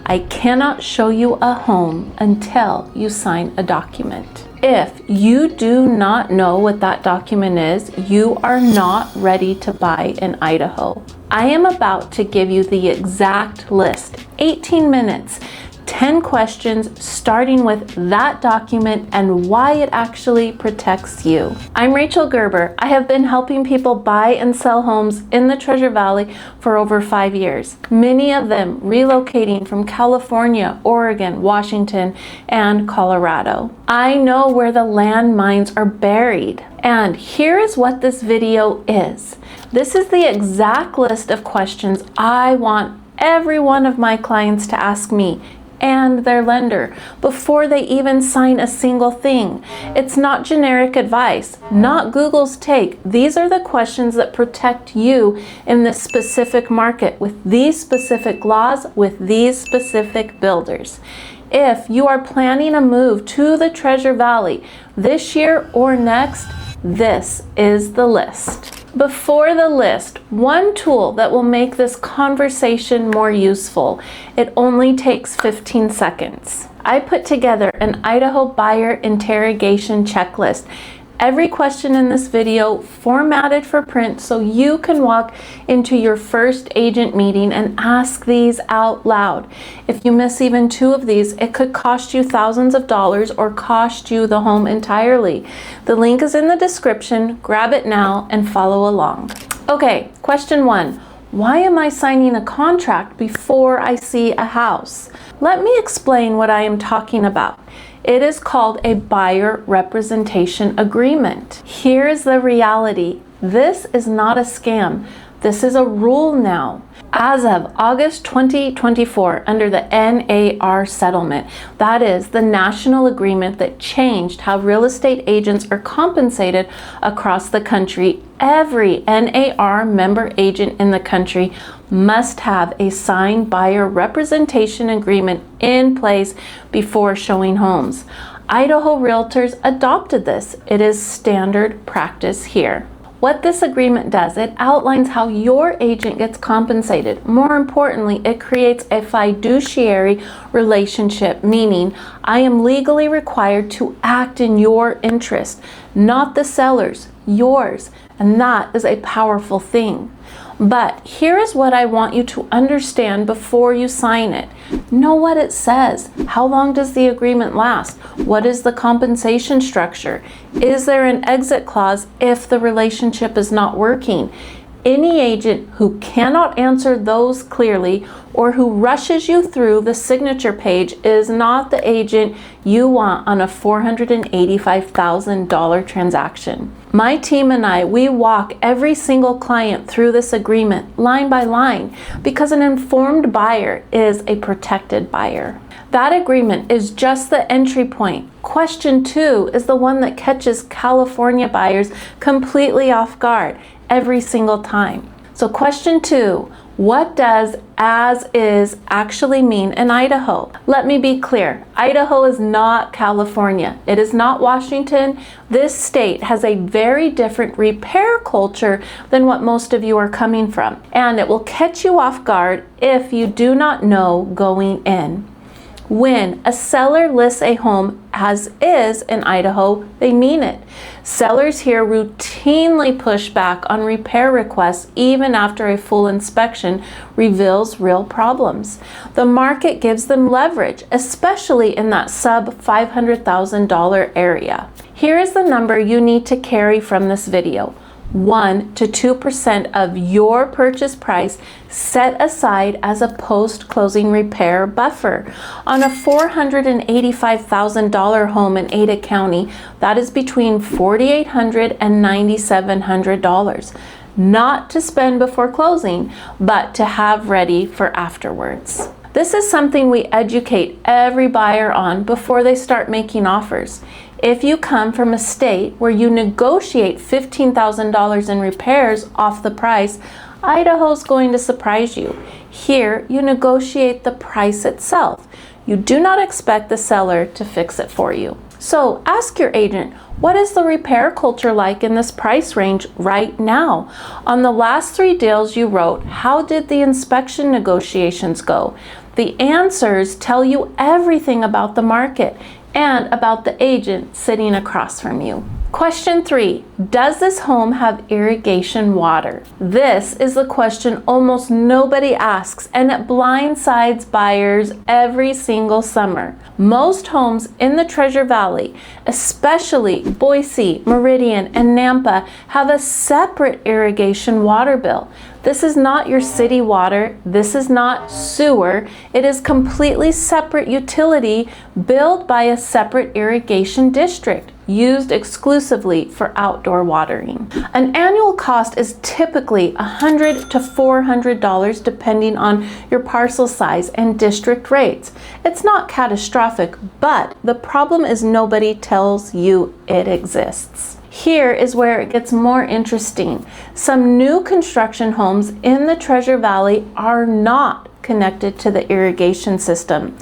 I cannot show you a home until you sign a document. If you do not know what that document is, you are not ready to buy in Idaho. I am about to give you the exact list, 18 minutes, 10 questions, starting with that document and why it actually protects you. I'm Rachael Gerber. I have been helping people buy and sell homes in the Treasure Valley for over 5 years, many of them relocating from California, Oregon, Washington, and Colorado. I know where the landmines are buried. And here is what this video is. This is the exact list of questions I want every one of my clients to ask me and their lender before they even sign a single thing. It's not generic advice, not Google's take. These are the questions that protect you in this specific market with these specific laws, with these specific builders. If you are planning a move to the Treasure Valley this year or next, this is the list. Before the list, one tool that will make this conversation more useful. It only takes 15 seconds. I put together an Idaho buyer interrogation checklist. Every question in this video formatted for print so you can walk into your first agent meeting and ask these out loud. If you miss even 2 of these, it could cost you thousands of dollars or cost you the home entirely. The link is in the description. Grab it now and follow along. Okay, question 1. Why am I signing a contract before I see a house? Let me explain what I am talking about. It is called a buyer representation agreement. Here's the reality. This is not a scam. This is a rule now. As of August 2024, under the NAR settlement, that is the national agreement that changed how real estate agents are compensated across the country, every NAR member agent in the country must have a signed buyer representation agreement in place before showing homes. Idaho Realtors adopted this. It is standard practice here. What this agreement does, it outlines how your agent gets compensated. More importantly, it creates a fiduciary relationship, meaning I am legally required to act in your interest, not the seller's, yours. And that is a powerful thing. But here is what I want you to understand before you sign it. Know what it says. How long does the agreement last? What is the compensation structure? Is there an exit clause if the relationship is not working? Any agent who cannot answer those clearly or who rushes you through the signature page is not the agent you want on a $485,000 transaction. My team and I, we walk every single client through this agreement line by line because an informed buyer is a protected buyer. That agreement is just the entry point. Question 2 is the one that catches California buyers completely off guard every single time. So question 2, what does as is actually mean in Idaho? Let me be clear. Idaho is not California. It is not Washington. This state has a very different repair culture than what most of you are coming from. And it will catch you off guard if you do not know going in. When a seller lists a home as is in Idaho, they mean it. Sellers here routinely push back on repair requests even after a full inspection reveals real problems. The market gives them leverage, especially in that sub $500,000 area. Here is the number you need to carry from this video. 1 to 2% of your purchase price set aside as a post-closing repair buffer. On a $485,000 home in Ada County, that is between $4,800 and $9,700. Not to spend before closing, but to have ready for afterwards. This is something we educate every buyer on before they start making offers. If you come from a state where you negotiate $15,000 in repairs off the price, Idaho's going to surprise you. Here, you negotiate the price itself. You do not expect the seller to fix it for you. So ask your agent, what is the repair culture like in this price range right now? On the last 3 deals you wrote, how did the inspection negotiations go? The answers tell you everything about the market and about the agent sitting across from you. Question 3, does this home have irrigation water? This is the question almost nobody asks, and it blindsides buyers every single summer. Most homes in the Treasure Valley, especially Boise, Meridian, and Nampa, have a separate irrigation water bill. This is not your city water. This is not sewer. It is completely separate utility billed by a separate irrigation district, used exclusively for outdoor watering. An annual cost is typically $100 to $400 depending on your parcel size and district rates. It's not catastrophic, but the problem is nobody tells you it exists. Here is where it gets more interesting. Some new construction homes in the Treasure Valley are not connected to the irrigation system.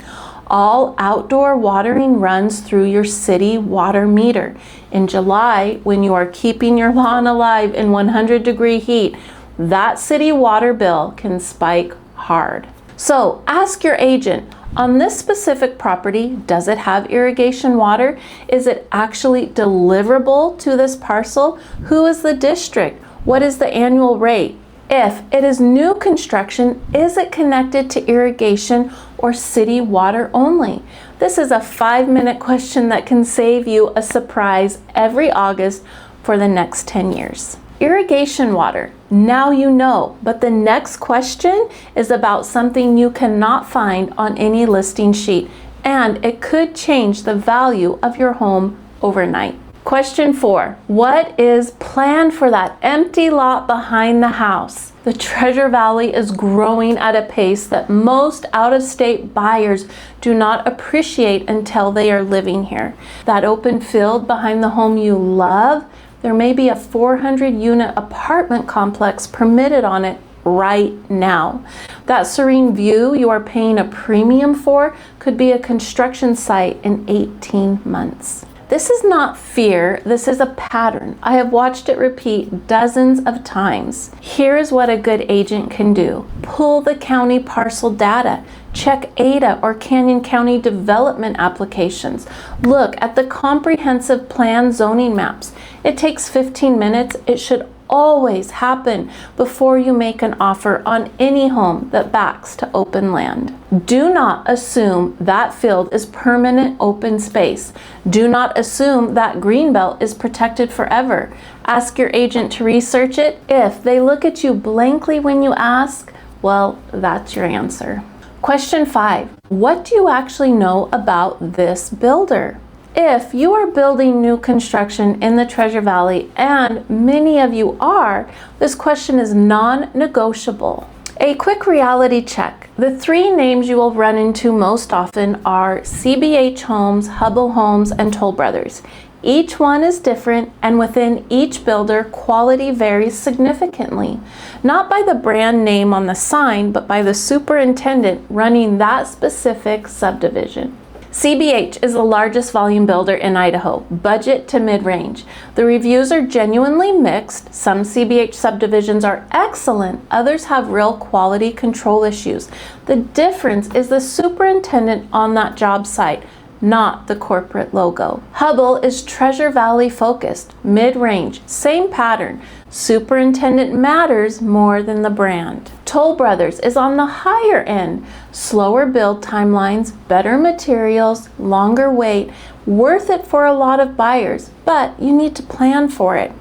All outdoor watering runs through your city water meter. In July, when you are keeping your lawn alive in 100-degree heat, that city water bill can spike hard. So ask your agent, on this specific property, does it have irrigation water? Is it actually deliverable to this parcel? Who is the district? What is the annual rate? If it is new construction, is it connected to irrigation or city water only? This is a 5-minute question that can save you a surprise every August for the next 10 years. Irrigation water, now you know, but the next question is about something you cannot find on any listing sheet, and it could change the value of your home overnight. Question 4, what is planned for that empty lot behind the house? The Treasure Valley is growing at a pace that most out-of-state buyers do not appreciate until they are living here. That open field behind the home you love, there may be a 400-unit apartment complex permitted on it right now. That serene view you are paying a premium for could be a construction site in 18 months. This is not fear, this is a pattern. I have watched it repeat dozens of times. Here is what a good agent can do. Pull the county parcel data. Check Ada or Canyon County development applications. Look at the comprehensive plan zoning maps. It takes 15 minutes. It should always happen before you make an offer on any home that backs to open land. Do not assume that field is permanent open space. Do not assume that greenbelt is protected forever. Ask your agent to research it. If they look at you blankly when you ask, well, that's your answer. Question 5, what do you actually know about this builder? If you are building new construction in the Treasure Valley, and many of you are, this question is non-negotiable. A quick reality check. The 3 names you will run into most often are CBH Homes, Hubble Homes, and Toll Brothers. Each one is different, and within each builder, quality varies significantly. Not by the brand name on the sign, but by the superintendent running that specific subdivision. CBH is the largest volume builder in Idaho, budget to mid-range. The reviews are genuinely mixed. Some CBH subdivisions are excellent, others have real quality control issues. The difference is the superintendent on that job site, not the corporate logo. Hubble is Treasure Valley focused, mid-range, same pattern. Superintendent matters more than the brand. Toll Brothers is on the higher end, slower build timelines, better materials, longer wait, worth it for a lot of buyers, but you need to plan for it.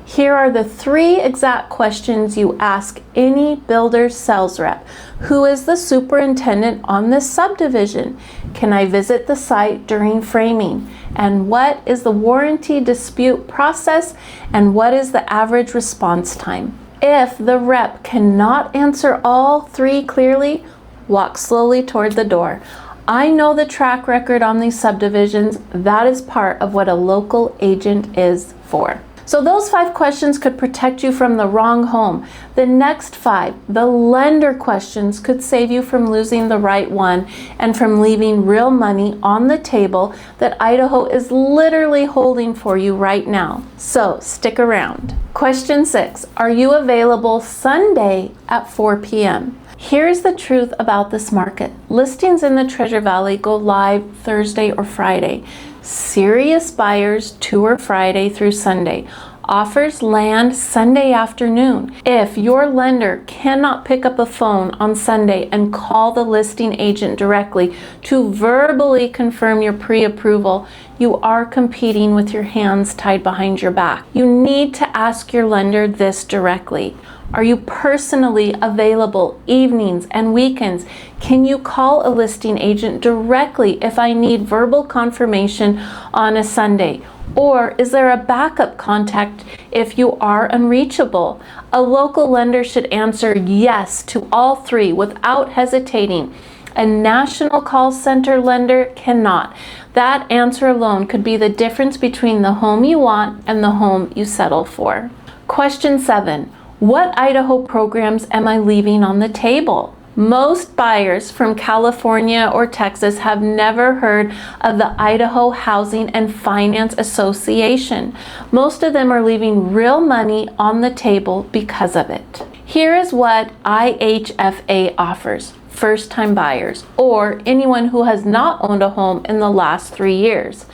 Here are the 3 exact questions you ask any builder's sales rep. Who is the superintendent on this subdivision? Can I visit the site during framing? And what is the warranty dispute process? And what is the average response time? If the rep cannot answer all 3 clearly, walk slowly toward the door. I know the track record on these subdivisions. That is part of what a local agent is for. So those 5 questions could protect you from the wrong home. The next 5, the lender questions, could save you from losing the right one and from leaving real money on the table that Idaho is literally holding for you right now. So stick around. Question 6, are you available Sunday at 4 p.m.? Here's the truth about this market. Listings in the Treasure Valley go live Thursday or Friday. Serious buyers tour Friday through Sunday. Offers land Sunday afternoon. If your lender cannot pick up a phone on Sunday and call the listing agent directly to verbally confirm your pre-approval, you are competing with your hands tied behind your back. You need to ask your lender this directly. Are you personally available evenings and weekends? Can you call a listing agent directly if I need verbal confirmation on a Sunday? Or is there a backup contact if you are unreachable? A local lender should answer yes to all three without hesitating. A national call center lender cannot. That answer alone could be the difference between the home you want and the home you settle for. Question 7. What Idaho programs am I leaving on the table? Most buyers from California or Texas have never heard of the Idaho Housing and Finance Association. Most of them are leaving real money on the table because of it. Here is what IHFA offers first-time buyers or anyone who has not owned a home in the last 3 years.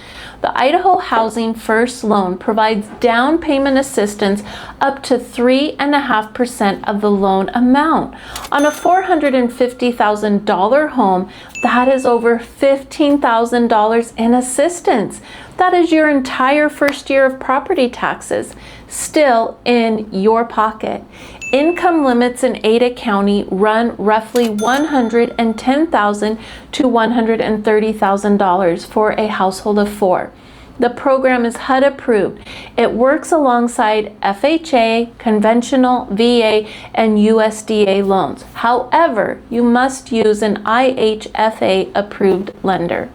The Idaho Housing First Loan provides down payment assistance up to 3.5% of the loan amount. On a $450,000 home, that is over $15,000 in assistance. That is your entire first year of property taxes, still in your pocket. Income limits in Ada County run roughly $110,000 to $130,000 for a household of 4. The program is HUD approved. It works alongside FHA, conventional, VA, and USDA loans. However, you must use an IHFA approved lender.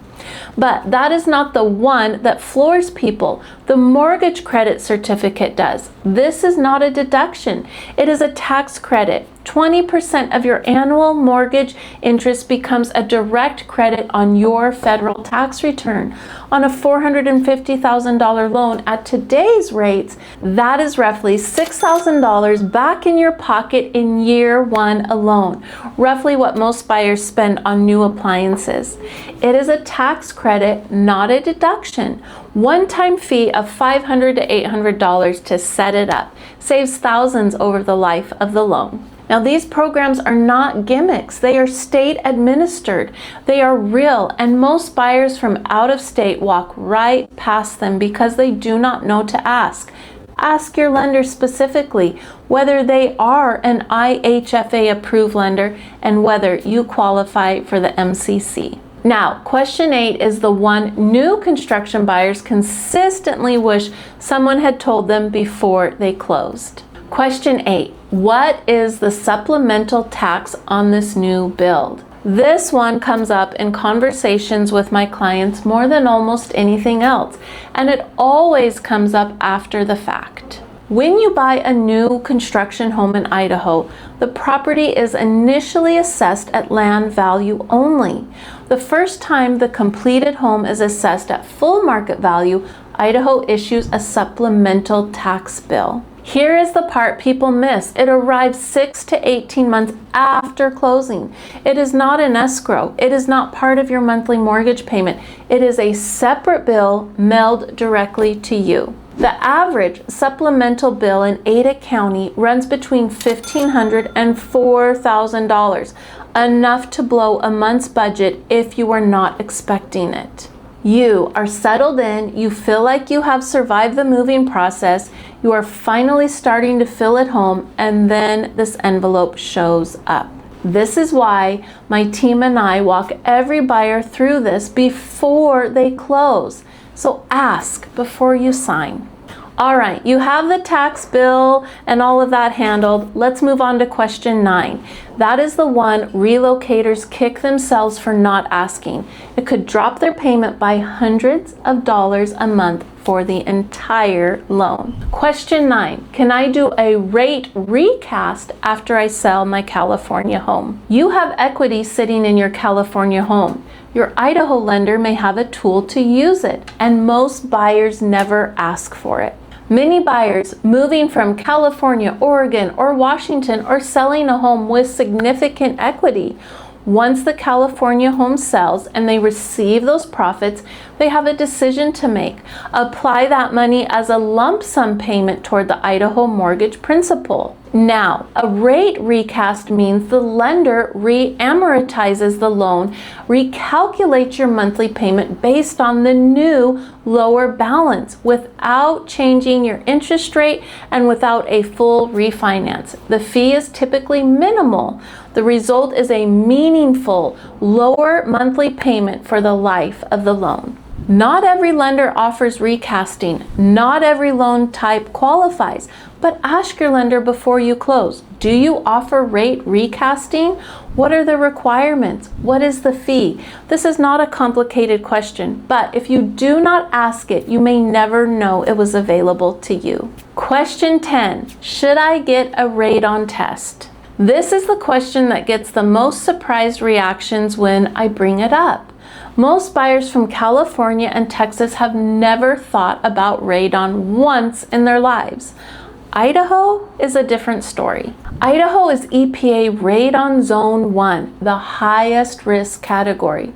But that is not the one that floors people. The mortgage credit certificate does. This is not a deduction. It is a tax credit. 20% of your annual mortgage interest becomes a direct credit on your federal tax return. On a $450,000 loan at today's rates, that is roughly $6,000 back in your pocket in year 1 alone, roughly what most buyers spend on new appliances. It is a tax credit, not a deduction. One-time fee of $500 to $800 to set it up saves thousands over the life of the loan. Now, these programs are not gimmicks. They are state administered. They are real, and most buyers from out of state walk right past them because they do not know to ask. Ask your lender specifically whether they are an IHFA approved lender and whether you qualify for the MCC. Now, question 8 is the one new construction buyers consistently wish someone had told them before they closed. Question 8, what is the supplemental tax on this new build? This one comes up in conversations with my clients more than almost anything else, and it always comes up after the fact. When you buy a new construction home in Idaho, the property is initially assessed at land value only. The first time the completed home is assessed at full market value, Idaho issues a supplemental tax bill. Here is the part people miss. It arrives 6 to 18 months after closing. It is not an escrow. It is not part of your monthly mortgage payment. It is a separate bill mailed directly to you. The average supplemental bill in Ada County runs between $1,500 and $4,000, enough to blow a month's budget if you were not expecting it. You are settled in, you feel like you have survived the moving process, you are finally starting to feel at home, and then this envelope shows up. This is why my team and I walk every buyer through this before they close. So ask before you sign. All right, you have the tax bill and all of that handled. Let's move on to question 9. That is the one relocators kick themselves for not asking. It could drop their payment by hundreds of dollars a month for the entire loan. Question 9, can I do a rate recast after I sell my California home? You have equity sitting in your California home. Your Idaho lender may have a tool to use it, and most buyers never ask for it. Many buyers moving from California, Oregon, or Washington are selling a home with significant equity. Once the California home sells and they receive those profits, they have a decision to make. Apply that money as a lump sum payment toward the Idaho mortgage principal. Now, a rate recast means the lender re-amortizes the loan, recalculates your monthly payment based on the new lower balance without changing your interest rate and without a full refinance. The fee is typically minimal. The result is a meaningful lower monthly payment for the life of the loan. Not every lender offers recasting. Not every loan type qualifies, but ask your lender before you close. Do you offer rate recasting? What are the requirements? What is the fee? This is not a complicated question, but if you do not ask it, you may never know it was available to you. Question 10, should I get a radon test? This is the question that gets the most surprised reactions when I bring it up. Most buyers from California and Texas have never thought about radon once in their lives. Idaho is a different story. Idaho is EPA Radon Zone 1, the highest risk category.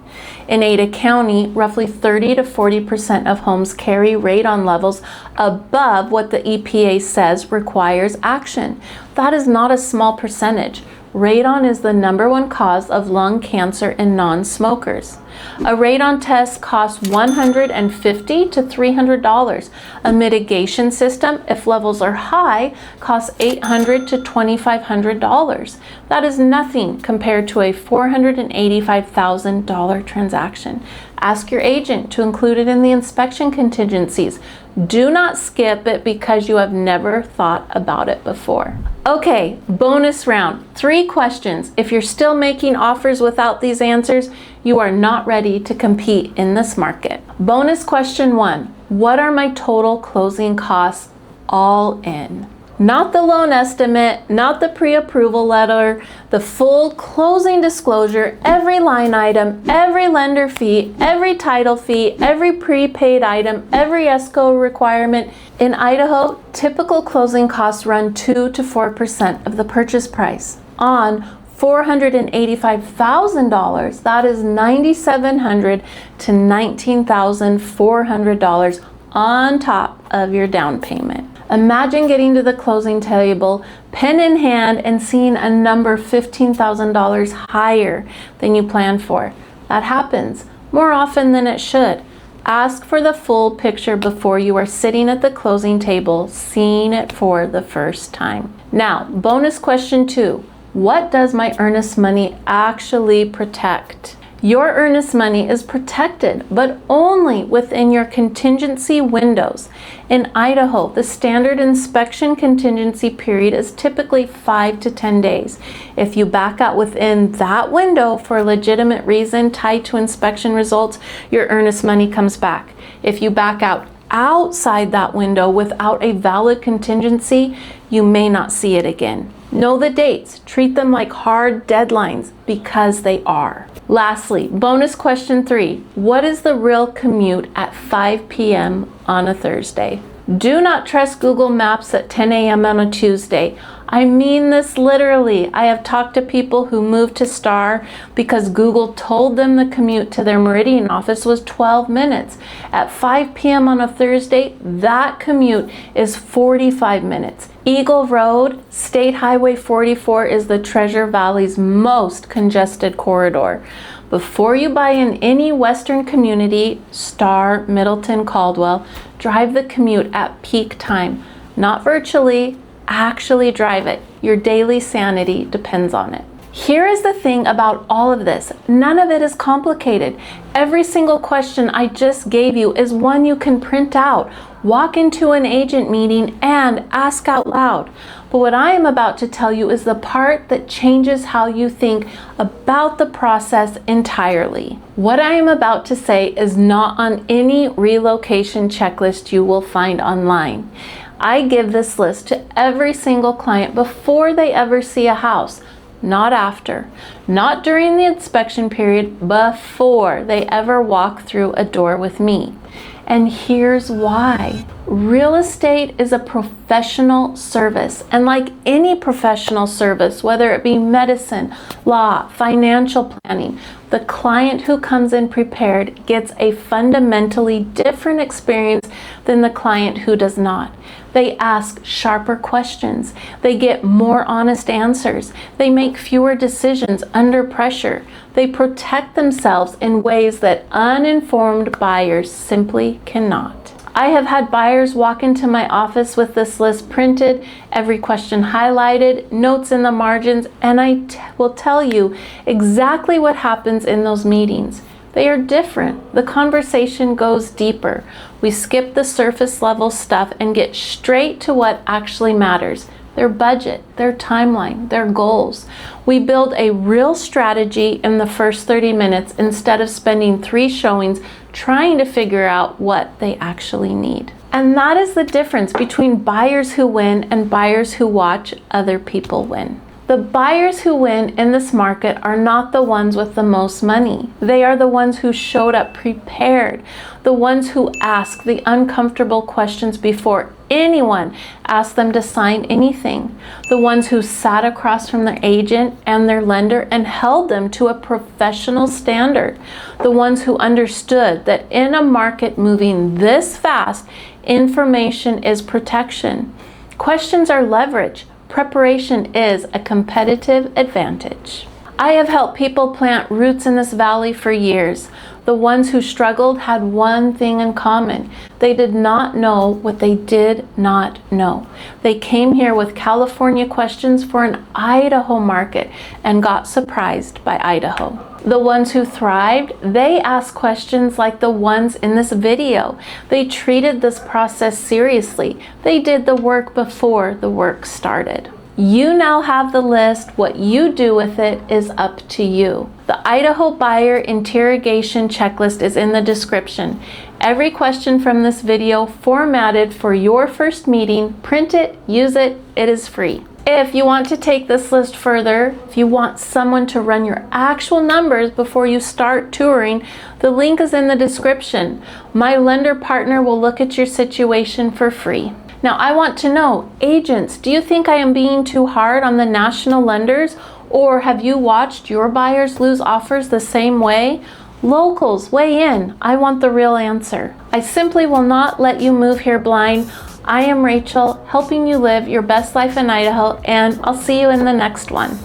In Ada County, roughly 30 to 40% of homes carry radon levels above what the EPA says requires action. That is not a small percentage. Radon is the #1 cause of lung cancer in non-smokers. A radon test costs $150 to $300. A mitigation system, if levels are high, costs $800 to $2,500. That is nothing compared to a $485,000 transaction. Ask your agent to include it in the inspection contingencies. Do not skip it because you have never thought about it before. Okay, bonus round. 3 questions. If you're still making offers without these answers, you are not ready to compete in this market. Bonus question 1. What are my total closing costs all in? Not the loan estimate, not the pre-approval letter, the full closing disclosure, every line item, every lender fee, every title fee, every prepaid item, every escrow requirement. In Idaho, typical closing costs run 2 to 4% of the purchase price. On $485,000, that is $9,700 to $19,400 on top of your down payment. Imagine getting to the closing table, pen in hand, and seeing a number $15,000 higher than you planned for. That happens more often than it should. Ask for the full picture before you are sitting at the closing table, seeing it for the first time. Now, bonus question 2. What does my earnest money actually protect? Your earnest money is protected, but only within your contingency windows. In Idaho, the standard inspection contingency period is typically 5 to 10 days. If you back out within that window for a legitimate reason tied to inspection results, your earnest money comes back. If you back out outside that window without a valid contingency, you may not see it again. Know the dates. Treat them like hard deadlines because they are. Lastly, bonus question 3. What is the real commute at 5 p.m. on a Thursday? Do not trust Google Maps at 10 a.m. on a Tuesday. I mean this literally. I have talked to people who moved to Star because Google told them the commute to their Meridian office was 12 minutes. At 5 p.m. on a Thursday, that commute is 45 minutes. Eagle Road, State Highway 44 is the Treasure Valley's most congested corridor. Before you buy in any Western community, Star, Middleton, Caldwell, drive the commute at peak time. Not virtually, actually drive it. Your daily sanity depends on it. Here is the thing about all of this. None of it is complicated. Every single question I just gave you is one you can print out, walk into an agent meeting, and ask out loud. But what I am about to tell you is the part that changes how you think about the process entirely. What I am about to say is not on any relocation checklist you will find online. I give this list to every single client before they ever see a house. not after. Not during the inspection period, before they ever walk through a door with me. And here's why. Real estate is a professional service, and like any professional service, whether it be medicine, law, financial planning, the client who comes in prepared gets a fundamentally different experience than the client who does not. They ask sharper questions. They get more honest answers. They make fewer decisions under pressure. They protect themselves in ways that uninformed buyers simply cannot. I have had buyers walk into my office with this list printed, every question highlighted, notes in the margins, and I will tell you exactly what happens in those meetings. They are different. The conversation goes deeper. We skip the surface level stuff and get straight to what actually matters. Their budget, their timeline, their goals. We build a real strategy in the first 30 minutes instead of spending 3 showings trying to figure out what they actually need. And that is the difference between buyers who win and buyers who watch other people win. The buyers who win in this market are not the ones with the most money. They are the ones who showed up prepared, the ones who ask the uncomfortable questions before anyone asked them to sign anything, the ones who sat across from their agent and their lender and held them to a professional standard, the ones who understood that in a market moving this fast, information is protection. Questions are leverage. Preparation is a competitive advantage. I have helped people plant roots in this valley for years. The ones who struggled had one thing in common. They did not know what they did not know. They came here with California questions for an Idaho market and got surprised by Idaho. The ones who thrived, they asked questions like the ones in this video. They treated this process seriously. They did the work before the work started. You now have the list. What you do with it is up to you. The Idaho Buyer Interrogation Checklist is in the description. Every question from this video formatted for your first meeting, print it, use it, it is free. If you want to take this list further, if you want someone to run your actual numbers before you start touring, the link is in the description. My lender partner will look at your situation for free. Now, I want to know, agents, do you think I am being too hard on the national lenders, or have you watched your buyers lose offers the same way? Locals, weigh in. I want the real answer. I simply will not let you move here blind. I am Rachel, helping you live your best life in Idaho, and I'll see you in the next one.